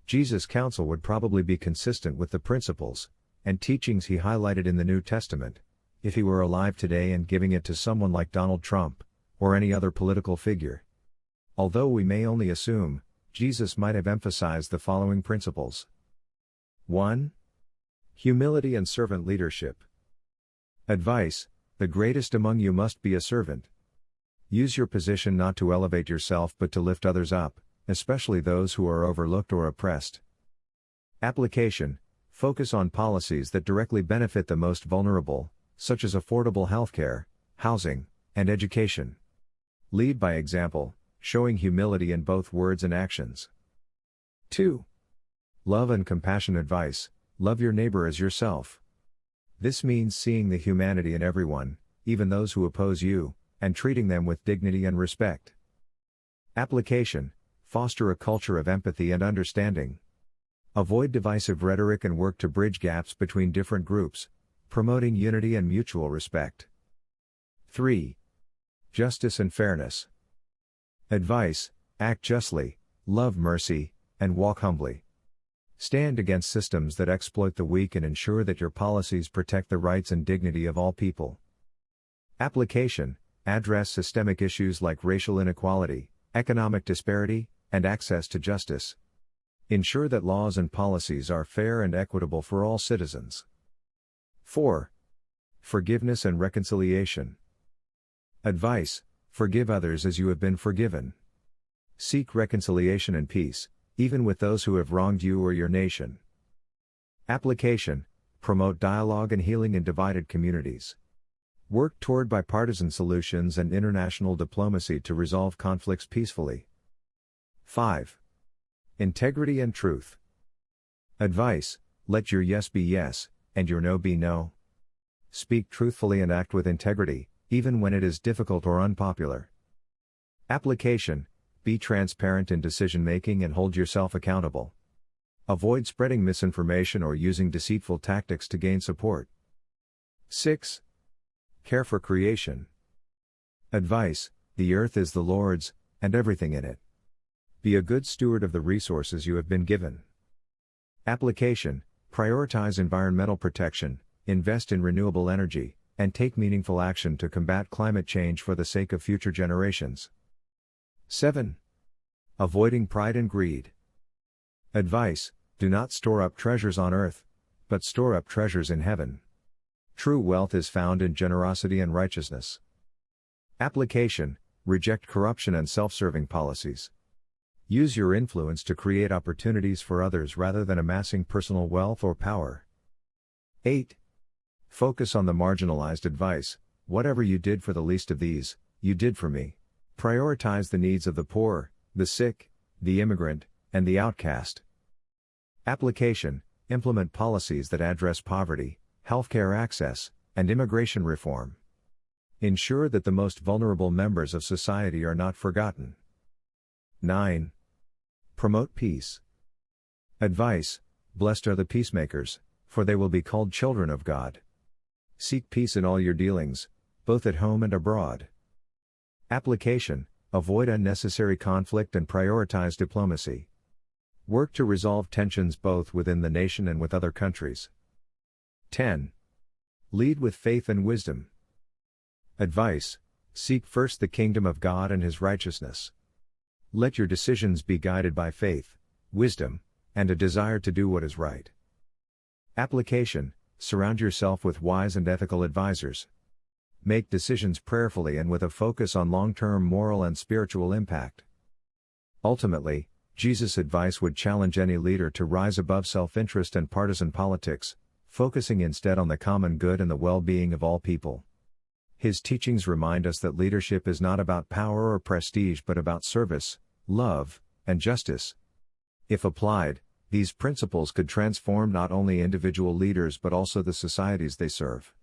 Jesus' counsel would probably be consistent with the principles and teachings he highlighted in the New Testament, if he were alive today and giving it to someone like Donald Trump, or any other political figure. Although we may only assume, Jesus might have emphasized the following principles. 1. Humility and servant leadership. Advice: the greatest among you must be a servant. Use your position not to elevate yourself but to lift others up, especially those who are overlooked or oppressed. Application: focus on policies that directly benefit the most vulnerable, such as affordable healthcare, housing, and education. Lead by example, showing humility in both words and actions. 2. Love and compassion advice: love your neighbor as yourself. This means seeing the humanity in everyone, even those who oppose you, and treating them with dignity and respect. Application: foster a culture of empathy and understanding. Avoid divisive rhetoric and work to bridge gaps between different groups, promoting unity and mutual respect. 3. Justice and fairness. Advice: act justly, love mercy, and walk humbly. Stand against systems that exploit the weak and ensure that your policies protect the rights and dignity of all people. Application: address systemic issues like racial inequality, economic disparity, and access to justice. Ensure that laws and policies are fair and equitable for all citizens. 4. Forgiveness and reconciliation. Advice: forgive others as you have been forgiven. Seek reconciliation and peace, even with those who have wronged you or your nation. Application: promote dialogue and healing in divided communities. Work toward bipartisan solutions and international diplomacy to resolve conflicts peacefully. 5. Integrity and truth. Advice: let your yes be yes, and your no be no. Speak truthfully and act with integrity, even when it is difficult or unpopular. Application: be transparent in decision-making and hold yourself accountable. Avoid spreading misinformation or using deceitful tactics to gain support. 6. Care for creation. Advice: the earth is the Lord's, and everything in it. Be a good steward of the resources you have been given. Application: prioritize environmental protection, invest in renewable energy, and take meaningful action to combat climate change for the sake of future generations. 7. Avoiding pride and greed. Advice: do not store up treasures on earth, but store up treasures in heaven. True wealth is found in generosity and righteousness. Application: reject corruption and self-serving policies. Use your influence to create opportunities for others rather than amassing personal wealth or power. 8. Focus on the marginalized. Advice: whatever you did for the least of these, you did for me. Prioritize the needs of the poor, the sick, the immigrant, and the outcast. Application: implement policies that address poverty, healthcare access, and immigration reform. Ensure that the most vulnerable members of society are not forgotten. 9. Promote peace. Advice: blessed are the peacemakers, for they will be called children of God. Seek peace in all your dealings, both at home and abroad. Application: avoid unnecessary conflict and prioritize diplomacy. Work to resolve tensions both within the nation and with other countries. 10. Lead with faith and wisdom. Advice: seek first the kingdom of God and His righteousness. Let your decisions be guided by faith, wisdom, and a desire to do what is right. Application: surround yourself with wise and ethical advisors. Make decisions prayerfully and with a focus on long-term moral and spiritual impact. Ultimately, Jesus' advice would challenge any leader to rise above self-interest and partisan politics, focusing instead on the common good and the well-being of all people. His teachings remind us that leadership is not about power or prestige but about service, love, and justice. If applied, these principles could transform not only individual leaders but also the societies they serve.